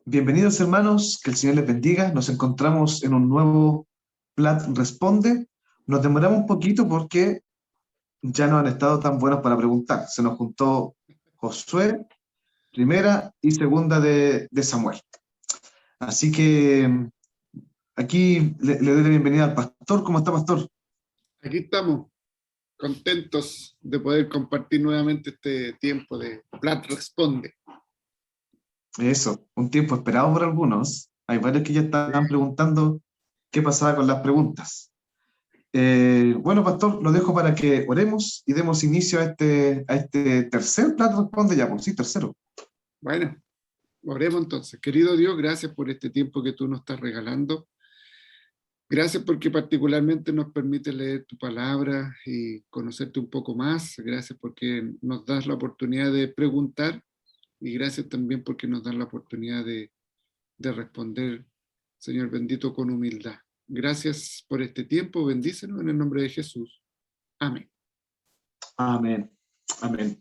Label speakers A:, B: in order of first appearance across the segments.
A: Bienvenidos hermanos, que el Señor les bendiga. Nos encontramos en un nuevo Plat Responde. Nos demoramos un poquito porque ya no han estado tan buenos para preguntar. Se nos juntó Josué, primera y segunda de Samuel. Así que aquí le doy la bienvenida al pastor. ¿Cómo está, pastor?
B: Aquí estamos, contentos de poder compartir nuevamente este tiempo de Plat Responde.
A: Eso, un tiempo esperado por algunos. Hay varios que ya estaban preguntando qué pasaba con las preguntas. Bueno, pastor, lo dejo para que oremos y demos inicio a este tercer Plat Responde ya, pues sí, tercero.
B: Bueno, oremos entonces. Querido Dios, gracias por este tiempo que tú nos estás regalando. Gracias porque particularmente nos permite leer tu palabra y conocerte un poco más. Gracias porque nos das la oportunidad de preguntar y gracias también porque nos das la oportunidad de responder, Señor bendito, con humildad. Gracias por este tiempo. Bendícenos en el nombre de Jesús. Amén.
A: Amén. Amén.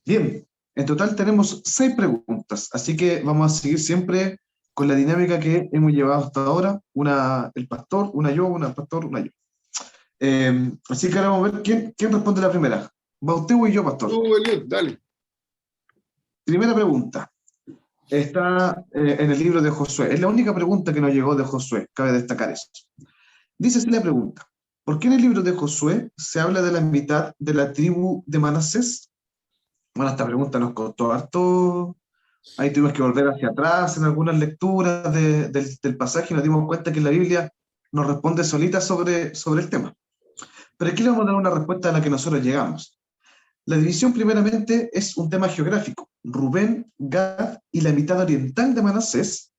A: Bien, en total tenemos 6 preguntas, así que vamos a seguir siempre con la dinámica que hemos llevado hasta ahora. Una el pastor, una yo, una el pastor, una yo. Así que ahora vamos a ver quién responde la primera. ¿Va usted o yo, pastor?
B: Eliud, dale.
A: Primera pregunta. Está en el libro de Josué. Es la única pregunta que nos llegó de Josué, cabe destacar eso. Dice así la pregunta: ¿por qué en el libro de Josué se habla de la mitad de la tribu de Manasés? Bueno, esta pregunta nos costó harto. Ahí tuvimos que volver hacia atrás en algunas lecturas del pasaje y nos dimos cuenta que la Biblia nos responde solita sobre el tema. Pero aquí le vamos a dar una respuesta a la que nosotros llegamos. La división primeramente es un tema geográfico. Rubén, Gad y la mitad oriental de Manasés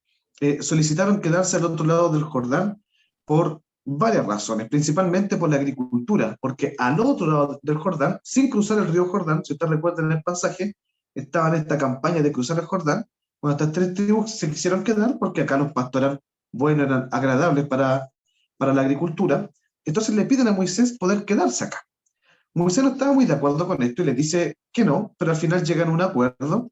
A: solicitaron quedarse al otro lado del Jordán por varias razones, principalmente por la agricultura, porque al otro lado del Jordán, sin cruzar el río Jordán, si ustedes recuerdan el pasaje, estaba en esta campaña de cruzar el Jordán. Bueno, estas 3 tribus se quisieron quedar porque acá los pastos eran buenos, eran agradables para la agricultura. Entonces le piden a Moisés poder quedarse acá. Moisés no estaba muy de acuerdo con esto y les dice que no, pero al final llegan a un acuerdo,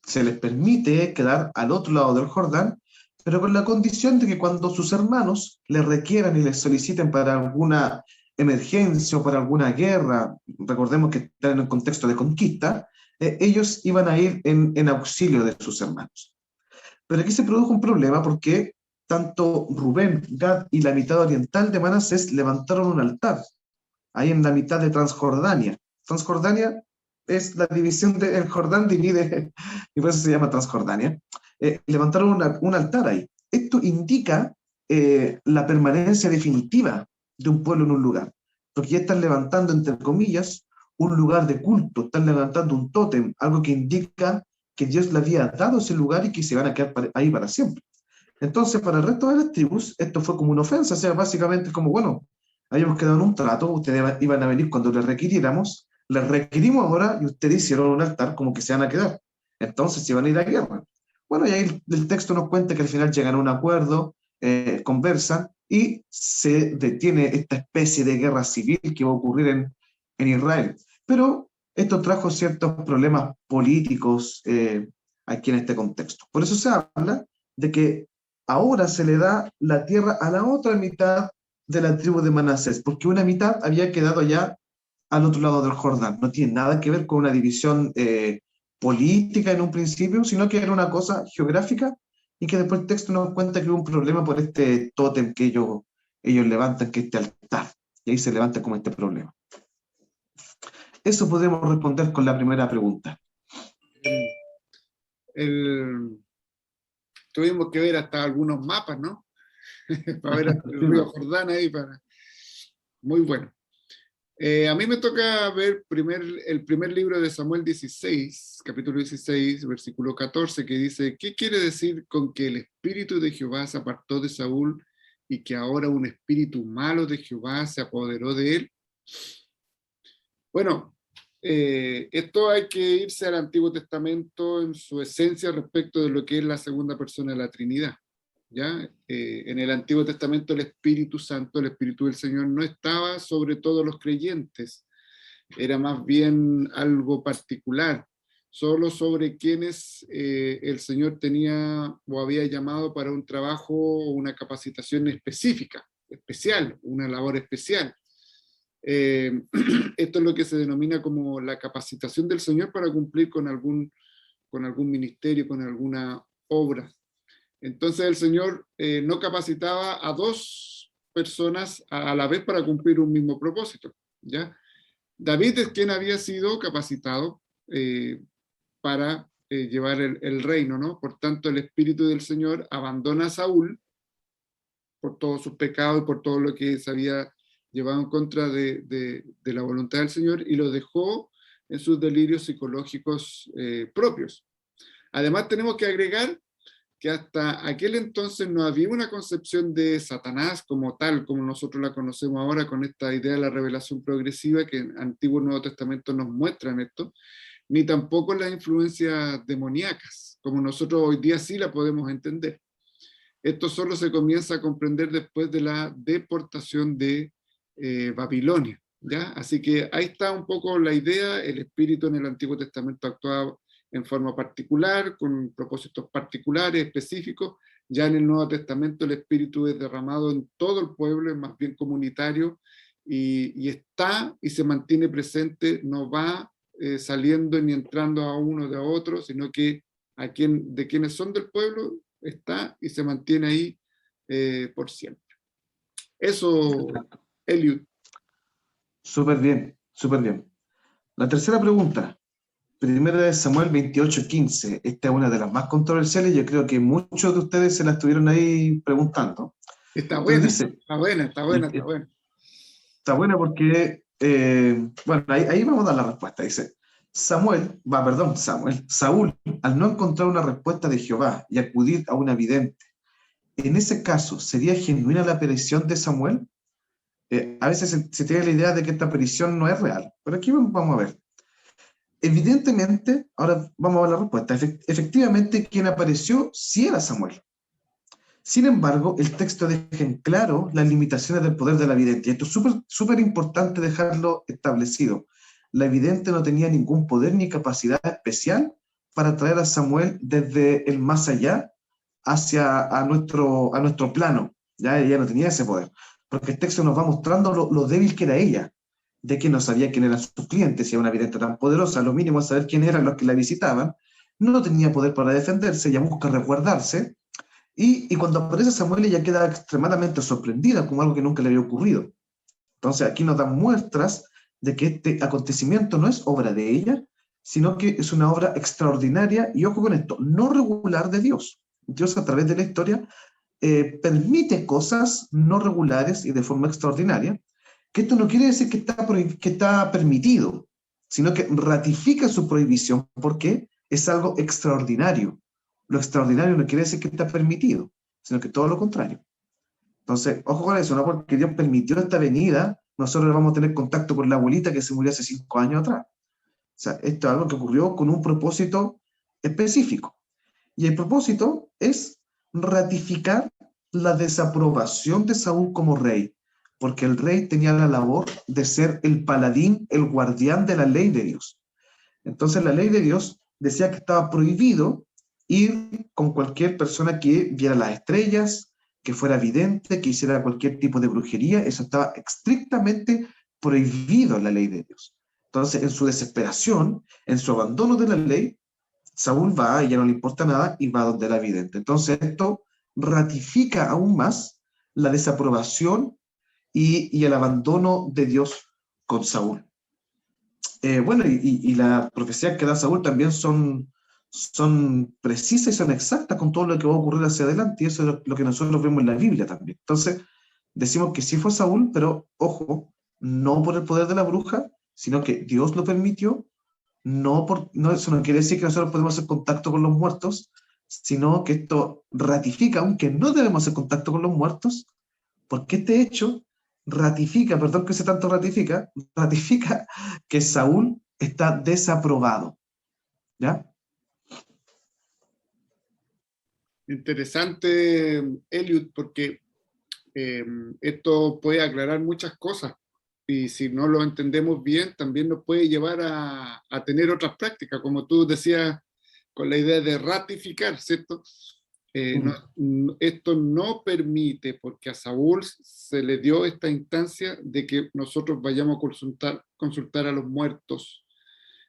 A: se les permite quedar al otro lado del Jordán, pero con la condición de que cuando sus hermanos les requieran y les soliciten para alguna emergencia o para alguna guerra, recordemos que están en un contexto de conquista, ellos iban a ir en auxilio de sus hermanos. Pero aquí se produjo un problema porque tanto Rubén, Gad y la mitad oriental de Manasés levantaron un altar ahí en la mitad de Transjordania. Transjordania es la división del Jordán, divide, y por eso se llama Transjordania. Levantaron un altar ahí. Esto indica la permanencia definitiva de un pueblo en un lugar, porque ya están levantando, entre comillas, un lugar de culto, están levantando un tótem, algo que indica que Dios le había dado ese lugar y que se van a quedar ahí para siempre. Entonces, para el resto de las tribus, esto fue como una ofensa, o sea, básicamente como, bueno, habíamos quedado en un trato, ustedes iban a venir cuando les requerimos ahora y ustedes hicieron un altar como que se van a quedar. Entonces se van a ir a guerra. Bueno, y ahí el texto nos cuenta que al final llegan a un acuerdo, conversan y se detiene esta especie de guerra civil que va a ocurrir en Israel. Pero esto trajo ciertos problemas políticos aquí en este contexto. Por eso se habla de que ahora se le da la tierra a la otra mitad de la tribu de Manasés, porque una mitad había quedado ya al otro lado del Jordán. No tiene nada que ver con una división política en un principio, sino que era una cosa geográfica y que después el texto nos cuenta que hubo un problema por este tótem que ellos levantan, que este altar. Y ahí se levanta como este problema. Eso podemos responder con la primera pregunta.
B: Tuvimos que ver hasta algunos mapas, ¿no? Para ver hasta el río Jordán ahí. Muy bueno. A mí me toca ver el primer libro de Samuel 16, capítulo 16, versículo 14, que dice: ¿qué quiere decir con que el espíritu de Jehová se apartó de Saúl y que ahora un espíritu malo de Jehová se apoderó de él? Bueno, esto hay que irse al Antiguo Testamento en su esencia respecto de lo que es la segunda persona de la Trinidad. ¿Ya? En el Antiguo Testamento el Espíritu Santo, el Espíritu del Señor, no estaba sobre todos los creyentes, era más bien algo particular. solo sobre quienes el Señor tenía o había llamado para un trabajo o una capacitación específica, especial, una labor especial. Esto es lo que se denomina como la capacitación del Señor para cumplir con algún ministerio, con alguna obra. Entonces el Señor no capacitaba a dos personas a la vez para cumplir un mismo propósito, ¿ya? David es quien había sido capacitado para llevar el reino, ¿no? Por tanto, el Espíritu del Señor abandona a Saúl por todos sus pecados y por todo lo que se había llevado en contra de la voluntad del Señor, y lo dejó en sus delirios psicológicos propios. Además, tenemos que agregar que hasta aquel entonces no había una concepción de Satanás como tal, como nosotros la conocemos ahora con esta idea de la revelación progresiva que en Antiguo y Nuevo Testamento nos muestran esto, ni tampoco las influencias demoníacas, como nosotros hoy día sí la podemos entender. Esto solo se comienza a comprender después de la deportación de Babilonia, ¿ya? Así que ahí está un poco la idea. El Espíritu en el Antiguo Testamento actuaba en forma particular, con propósitos particulares, específicos. Ya en el Nuevo Testamento el Espíritu es derramado en todo el pueblo, es más bien comunitario, y está y se mantiene presente, no va saliendo ni entrando a uno de a otro, sino que de quienes son del pueblo está y se mantiene ahí por siempre. Eso, Eliud.
A: Súper bien, súper bien. La tercera pregunta, primera de Samuel 28:15. Esta es una de las más controversiales, yo creo que muchos de ustedes se la estuvieron ahí preguntando.
B: Está
A: Entonces
B: buena,
A: dice,
B: está buena, está buena, está buena.
A: está buena porque, bueno, ahí vamos a dar la respuesta. Dice, Saúl, al no encontrar una respuesta de Jehová y acudir a una vidente, en ese caso, ¿sería genuina la aparición de Samuel? A veces se tiene la idea de que esta aparición no es real, pero aquí vamos a ver. Evidentemente, ahora vamos a ver la respuesta. Efectivamente, quien apareció sí era Samuel. Sin embargo, el texto deja en claro las limitaciones del poder de la vidente. Y esto es súper importante dejarlo establecido. La vidente no tenía ningún poder ni capacidad especial para traer a Samuel desde el más allá hacia a nuestro plano. Ya ella no tenía ese poder. Porque el texto nos va mostrando lo débil que era ella, de que no sabía quién eran sus clientes, si era una vidente tan poderosa, lo mínimo es saber quién eran los que la visitaban. No tenía poder para defenderse, ella busca resguardarse, y cuando aparece Samuel ella queda extremadamente sorprendida con algo que nunca le había ocurrido. Entonces aquí nos dan muestras de que este acontecimiento no es obra de ella, sino que es una obra extraordinaria, y ojo con esto, no regular de Dios. Dios a través de la historia permite cosas no regulares y de forma extraordinaria, que esto no quiere decir que está permitido, sino que ratifica su prohibición porque es algo extraordinario. Lo extraordinario no quiere decir que está permitido, sino que todo lo contrario. Entonces, ojo con eso, no porque Dios permitió esta venida, nosotros vamos a tener contacto con la abuelita que se murió hace 5 años atrás. O sea, esto es algo que ocurrió con un propósito específico. Y el propósito es ratificar la desaprobación de Saúl como rey, porque el rey tenía la labor de ser el paladín, el guardián de la ley de Dios. Entonces la ley de Dios decía que estaba prohibido ir con cualquier persona que viera las estrellas, que fuera vidente, que hiciera cualquier tipo de brujería. Eso estaba estrictamente prohibido en la ley de Dios. Entonces, en su desesperación, en su abandono de la ley, Saúl va y ya no le importa nada y va donde la vidente. Entonces, esto ratifica aún más la desaprobación y el abandono de Dios con Saúl. Bueno, y la profecía que da Saúl también son precisas y son exactas con todo lo que va a ocurrir hacia adelante, y eso es lo que nosotros vemos en la Biblia también. Entonces, decimos que sí fue Saúl, pero ojo, no por el poder de la bruja, sino que Dios lo permitió. No, eso no quiere decir que nosotros podemos hacer contacto con los muertos, sino que esto ratifica, aunque no debemos hacer contacto con los muertos, porque este hecho ratifica, perdón que se tanto ratifica que Saúl está desaprobado. ¿Ya?
B: Interesante, Eliud, porque esto puede aclarar muchas cosas. y si no lo entendemos bien, también nos puede llevar a tener otras prácticas, como tú decías, con la idea de ratificar, ¿cierto? Esto no permite, porque a Saúl se le dio esta instancia de que nosotros vayamos a consultar a los muertos.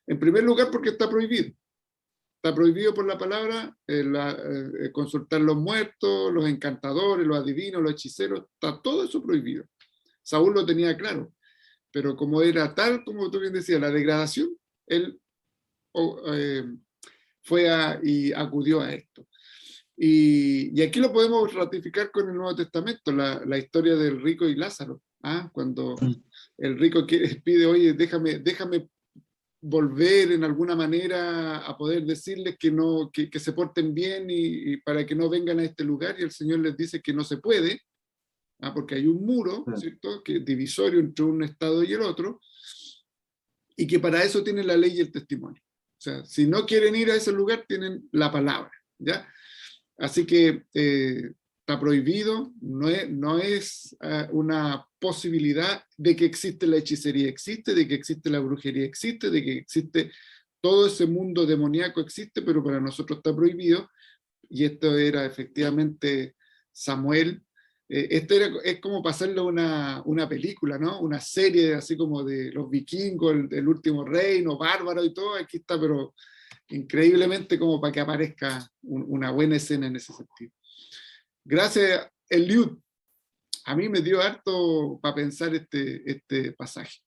B: En primer lugar, porque está prohibido. Está prohibido por la palabra consultar los muertos, los encantadores, los adivinos, los hechiceros, está todo eso prohibido. Saúl lo tenía claro, pero como era tal, como tú bien decías, la degradación, él fue y acudió a esto. Y aquí lo podemos ratificar con el Nuevo Testamento, la historia del rico y Lázaro. Cuando el rico pide, oye, déjame volver en alguna manera a poder decirles que se porten bien y para que no vengan a este lugar, y el Señor les dice que no se puede, porque hay un muro, ¿cierto?, que es divisorio entre un estado y el otro, y que para eso tienen la ley y el testimonio. O sea, si no quieren ir a ese lugar, tienen la palabra, ¿ya? Así que está prohibido, no es una posibilidad de que existe la hechicería, existe, de que existe la brujería, existe, de que existe todo ese mundo demoníaco, existe, pero para nosotros está prohibido, y esto era efectivamente Samuel. Es como pasarlo una película, ¿no? Una serie así como de los vikingos, el último reino, bárbaro y todo, aquí está, pero increíblemente como para que aparezca una buena escena en ese sentido. Gracias, Eliud. A mí me dio harto para pensar este pasaje.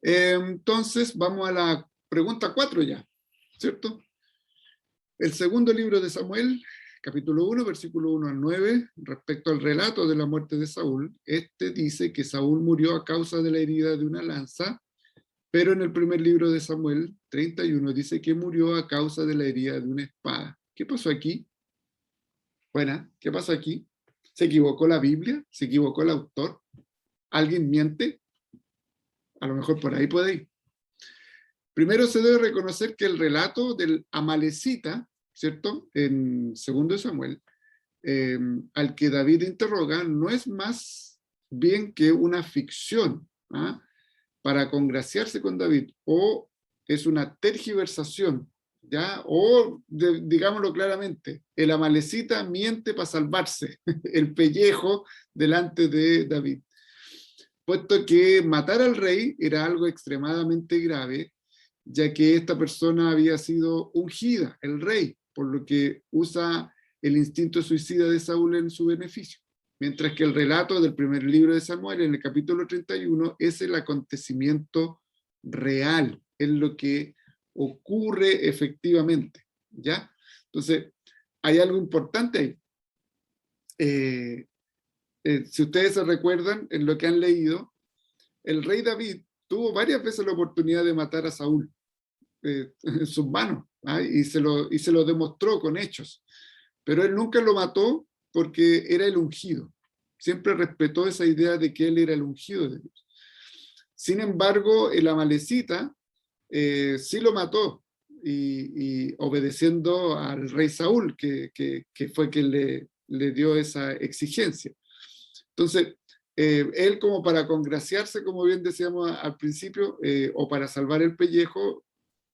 B: Entonces, vamos a la pregunta 4 ya, ¿cierto? El segundo libro de Samuel, capítulo 1, versículo 1 al 9, respecto al relato de la muerte de Saúl, dice que Saúl murió a causa de la herida de una lanza, pero en el primer libro de Samuel, 31, dice que murió a causa de la herida de una espada. ¿Qué pasó aquí? Bueno, ¿qué pasó aquí? ¿Se equivocó la Biblia? ¿Se equivocó el autor? ¿Alguien miente? A lo mejor por ahí puede ir. Primero se debe reconocer que el relato del Amalecita, ¿cierto?, en 2 Samuel, al que David interroga, no es más bien que una ficción, para congraciarse con David, o es una tergiversación, ¿ya? O, digámoslo claramente, el Amalecita miente para salvarse el pellejo delante de David, puesto que matar al rey era algo extremadamente grave, ya que esta persona había sido ungida, el rey, por lo que usa el instinto suicida de Saúl en su beneficio. Mientras que el relato del primer libro de Samuel, en el capítulo 31, es el acontecimiento real, es lo que ocurre efectivamente, ¿ya? Entonces, hay algo importante ahí. Si ustedes se recuerdan, en lo que han leído, el rey David tuvo varias veces la oportunidad de matar a Saúl en sus manos, y se lo demostró con hechos, pero él nunca lo mató porque era el ungido. Siempre respetó esa idea de que él era el ungido de Dios. Sin embargo, el Amalecita sí lo mató, y obedeciendo al rey Saúl, que fue quien le dio esa exigencia. Entonces, él, como para congraciarse, como bien decíamos al principio, o para salvar el pellejo,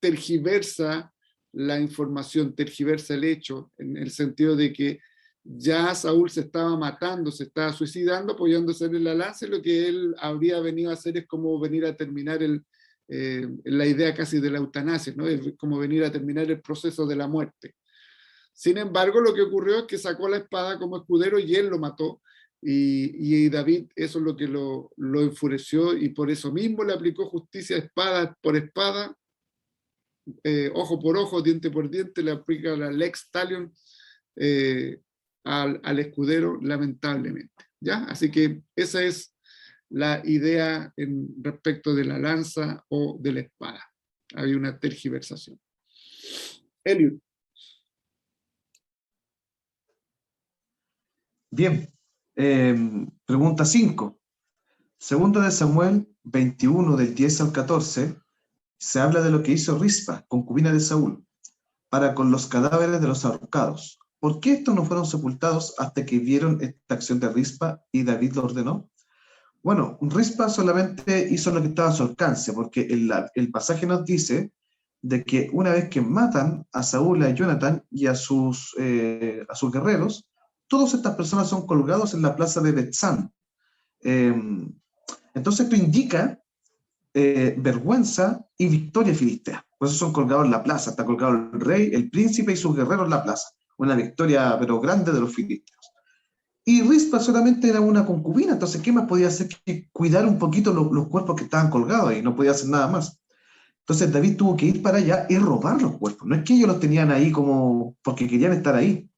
B: tergiversa la información, tergiversa el hecho, en el sentido de que ya Saúl se estaba matando, se estaba suicidando, apoyándose en la lanza, y lo que él habría venido a hacer es como venir a terminar la idea casi de la eutanasia, ¿no? Es como venir a terminar el proceso de la muerte. Sin embargo, lo que ocurrió es que sacó la espada como escudero y él lo mató, y David eso es lo que lo enfureció, y por eso mismo le aplicó justicia espada por espada, ojo por ojo, diente por diente, le aplica la lex talion al escudero, lamentablemente, ¿ya? Así que esa es la idea respecto de la lanza o de la espada. Había una tergiversación. Eliud.
A: Bien, pregunta 5. Segunda de Samuel 21, del 10 al 14, se habla de lo que hizo Rispa, concubina de Saúl, para con los cadáveres de los ahorcados. ¿Por qué estos no fueron sepultados hasta que vieron esta acción de Rispa y David lo ordenó? Bueno, Rispa solamente hizo lo que estaba a su alcance, porque el pasaje nos dice de que una vez que matan a Saúl, a Jonathan y a sus guerreros, todas estas personas son colgados en la plaza de Betzán. Eh, entonces esto indica vergüenza y victoria filistea. Por eso son colgados en la plaza, está colgado el rey, el príncipe y sus guerreros en la plaza. Una victoria, pero grande, de los filisteos. Y Rispa solamente era una concubina, entonces, ¿qué más podía hacer que cuidar un poquito los cuerpos que estaban colgados ahí? No podía hacer nada más. Entonces David tuvo que ir para allá y robar los cuerpos. No es que ellos los tenían ahí como porque querían estar ahí.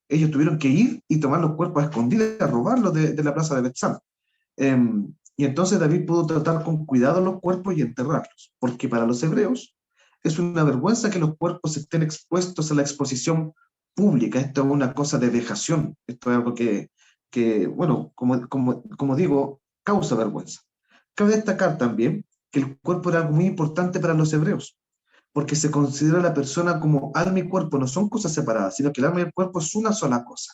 A: Ellos tuvieron que ir y tomar los cuerpos a escondidas, robarlos de la plaza de Betzán. Y entonces David pudo tratar con cuidado los cuerpos y enterrarlos, porque para los hebreos es una vergüenza que los cuerpos estén expuestos a la exposición pública. Esto es una cosa de vejación, esto es algo que bueno, como digo, causa vergüenza. Cabe destacar también que el cuerpo era algo muy importante para los hebreos, porque se considera a la persona como alma y cuerpo, no son cosas separadas, sino que el alma y el cuerpo es una sola cosa.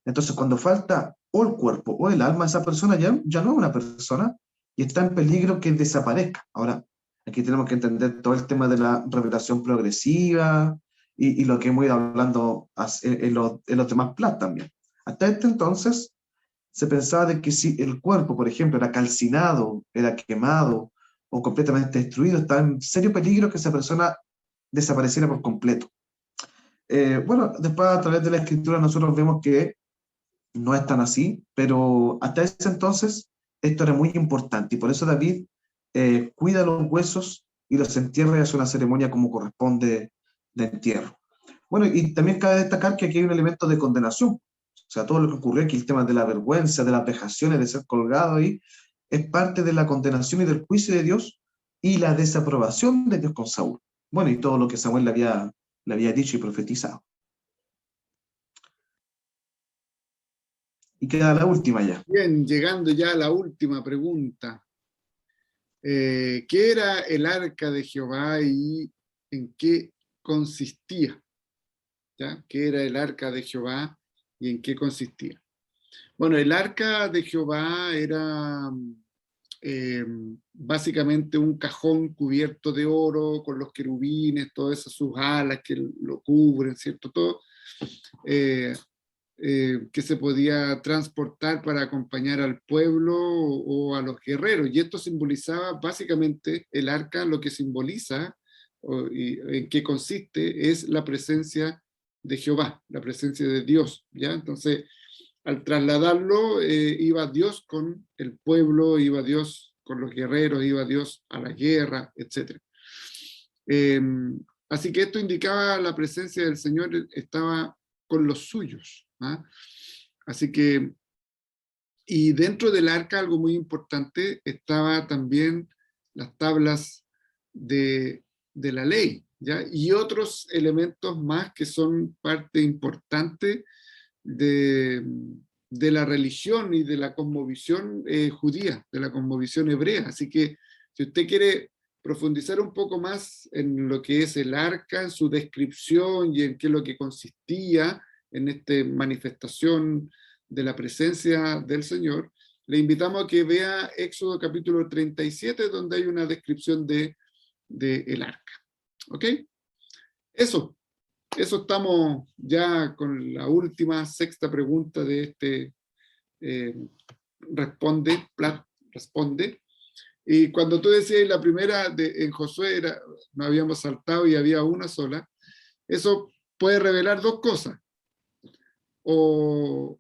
A: Entonces, cuando falta o el cuerpo o el alma, esa persona ya no es una persona y está en peligro que desaparezca. Ahora, aquí tenemos que entender todo el tema de la revelación progresiva y lo que hemos ido hablando en los demás planes también. Hasta este entonces, se pensaba de que si el cuerpo, por ejemplo, era calcinado, era quemado o completamente destruido, estaba en serio peligro que esa persona desapareciera por completo. Bueno, después a través de la escritura nosotros vemos que no es tan así, pero hasta ese entonces esto era muy importante y por eso David cuida los huesos y los entierra y hace una ceremonia como corresponde de entierro. Bueno, y también cabe destacar que aquí hay un elemento de condenación, o sea, todo lo que ocurrió aquí, el tema de la vergüenza, de las vejaciones, de ser colgado ahí, es parte de la condenación y del juicio de Dios y la desaprobación de Dios con Saúl. Bueno, y todo lo que Samuel le había dicho y profetizado. Y queda la última ya.
B: Bien, llegando ya a la última pregunta. ¿Qué era el arca de Jehová y en qué consistía? ¿Ya? ¿Qué era el arca de Jehová y en qué consistía? Bueno, el arca de Jehová era básicamente un cajón cubierto de oro con los querubines, todas esas sus alas que lo cubren, ¿cierto? Todo que se podía transportar para acompañar al pueblo o a los guerreros. Y esto simbolizaba básicamente el arca, lo que simboliza y en qué consiste es la presencia de Jehová, la presencia de Dios, ¿ya? Entonces, al trasladarlo, iba Dios con el pueblo, iba Dios con los guerreros, iba Dios a la guerra, etc. Así que esto indicaba la presencia del Señor, estaba con los suyos. ¿Ah? Así que, y dentro del arca algo muy importante estaba también las tablas de la ley, ¿ya? Y otros elementos más que son parte importante de la religión y de la cosmovisión judía, de la cosmovisión hebrea. Así que si usted quiere profundizar un poco más en lo que es el arca, en su descripción y en qué es lo que consistía en esta manifestación de la presencia del Señor, le invitamos a que vea Éxodo capítulo 37, donde hay una descripción de el arca. ¿Ok? Eso estamos ya con la última, sexta pregunta de este responde. Y cuando tú decías la primera en Josué, no habíamos saltado y había una sola, eso puede revelar dos cosas. O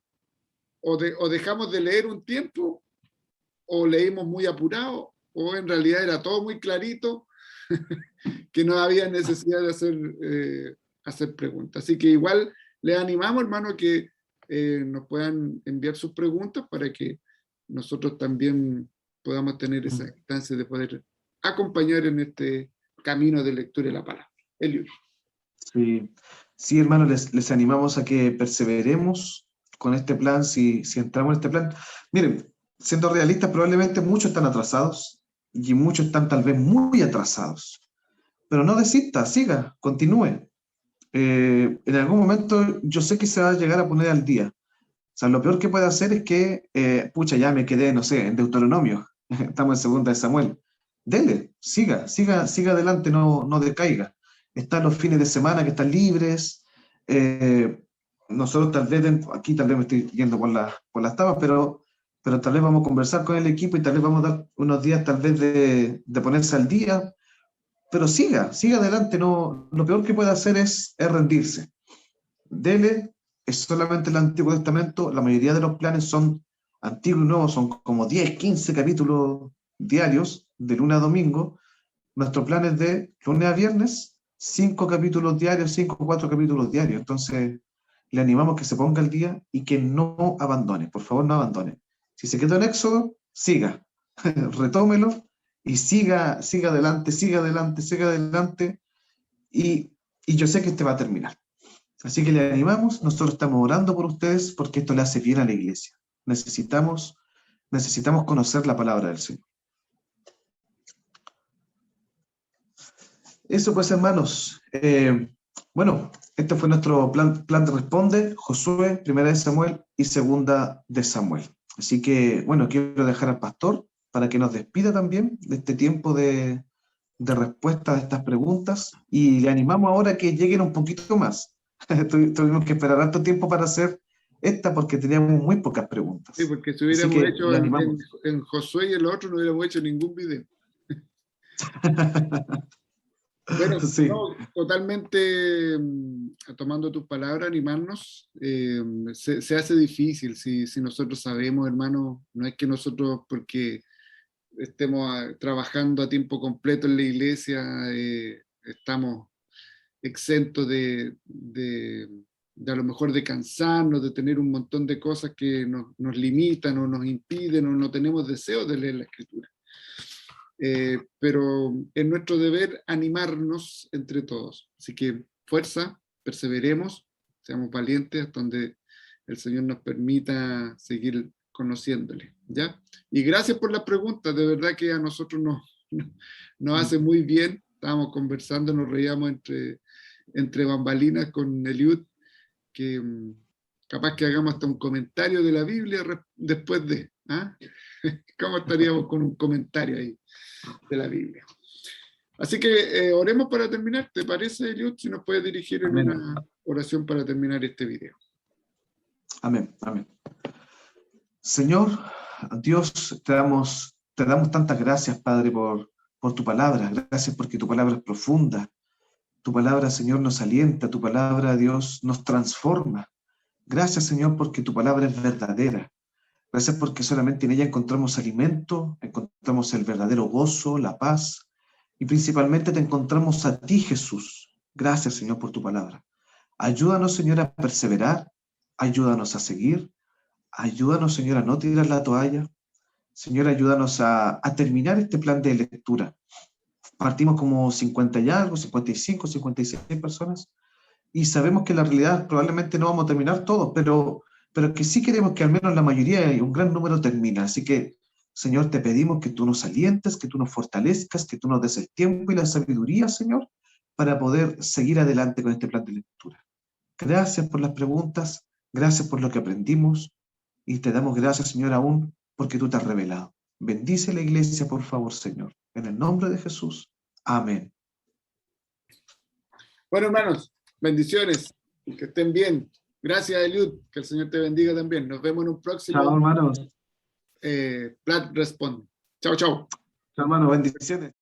B: dejamos de leer un tiempo, o leímos muy apurado, o en realidad era todo muy clarito, que no había necesidad de hacer preguntas. Así que igual les animamos, hermano, que nos puedan enviar sus preguntas para que nosotros también podamos tener esa instancia de poder acompañar en este camino de lectura de la palabra. Elio.
A: Sí, hermano, les animamos a que perseveremos con este plan, si entramos en este plan. Miren, siendo realistas, probablemente muchos están atrasados y muchos están tal vez muy atrasados. Pero no desista, siga, continúe. En algún momento yo sé que se va a llegar a poner al día. sea, lo peor que puede hacer es que, pucha, ya me quedé, no sé, en Deuteronomio, estamos en segunda de Samuel. Dele, siga adelante, no decaiga. Están los fines de semana que están libres. Nosotros tal vez, aquí tal vez me estoy yendo por las tabas, pero tal vez vamos a conversar con el equipo y tal vez vamos a dar unos días tal vez de ponerse al día, pero siga adelante. No, lo peor que puede hacer es rendirse. Dele, es solamente el Antiguo Testamento, la mayoría de los planes son antiguos y nuevos, son como 10, 15 capítulos diarios, de lunes a domingo. Nuestro plan es de lunes a viernes, 5 capítulos diarios, 5 o 4 capítulos diarios. Entonces, le animamos que se ponga al día y que no abandone, por favor, no abandone. Si se quedó en Éxodo, siga, retómelo y siga adelante, siga adelante, y yo sé que este va a terminar. Así que le animamos, nosotros estamos orando por ustedes porque esto le hace bien a la iglesia. Necesitamos conocer la palabra del Señor. Eso pues, hermanos. Bueno, este fue nuestro plan de Responde, Josué, primera de Samuel y segunda de Samuel. Así que, bueno, quiero dejar al pastor para que nos despida también de este tiempo de respuesta a estas preguntas, y le animamos ahora a que lleguen un poquito más. Tuvimos que esperar harto tiempo para hacer esta porque teníamos muy pocas
B: Sí,
A: preguntas.
B: porque si
A: Así
B: hubiéramos
A: que
B: hecho
A: le animamos.
B: en Josué y el otro, no hubiéramos hecho ningún video. Bueno,
A: Sí,
B: no, totalmente tomando tus palabras, animarnos. Se hace difícil si nosotros sabemos, hermano, no es que nosotros, porque estemos trabajando a tiempo completo en la iglesia, estamos exentos de a lo mejor de cansarnos, de tener un montón de cosas que nos limitan o nos impiden o no tenemos deseo de leer la Escritura. Pero es nuestro deber animarnos entre todos. Así que fuerza, perseveremos, seamos valientes hasta donde el Señor nos permita seguir conociéndole, ¿ya? Y gracias por las preguntas, de verdad que a nosotros nos hace muy bien. Estábamos conversando, nos reíamos entre bambalinas con Eliud, que capaz que hagamos hasta un comentario de la Biblia después de, ¿ah? ¿Cómo estaríamos con un comentario ahí de la Biblia? Así que oremos para terminar. ¿Te parece, Eliud, si nos puedes dirigir en
A: amén,
B: una oración para terminar este video?
A: amén, amén. Señor, Dios, te damos tantas gracias, Padre, por tu palabra. Gracias porque tu palabra es profunda. Tu palabra, Señor, nos alienta. Tu palabra, Dios, nos transforma. Gracias, Señor, porque tu palabra es verdadera. Gracias porque solamente en ella encontramos alimento, encontramos el verdadero gozo, la paz, y principalmente te encontramos a ti, Jesús. Gracias, Señor, por tu palabra. Ayúdanos, Señor, a perseverar, ayúdanos a seguir, ayúdanos, Señor, a no tirar la toalla. Señor, ayúdanos a terminar este plan de lectura. Partimos como 50 y algo, 55, 56 personas, y sabemos que en la realidad probablemente no vamos a terminar todos, pero que sí queremos que al menos la mayoría y un gran número termine. Así que, Señor, te pedimos que tú nos alientes, que tú nos fortalezcas, que tú nos des el tiempo y la sabiduría, Señor, para poder seguir adelante con este plan de lectura. Gracias por las preguntas, gracias por lo que aprendimos, y te damos gracias, Señor, aún porque tú te has revelado. Bendice la iglesia, por favor, Señor. En el nombre de Jesús. Amén.
B: Bueno, hermanos, bendiciones. Que estén bien. Gracias, Eliud. Que el Señor te bendiga también. Nos vemos en un próximo
A: Chao, hermanos.
B: Plan Responde. Chao, chao.
A: Chao, hermanos. Bendiciones.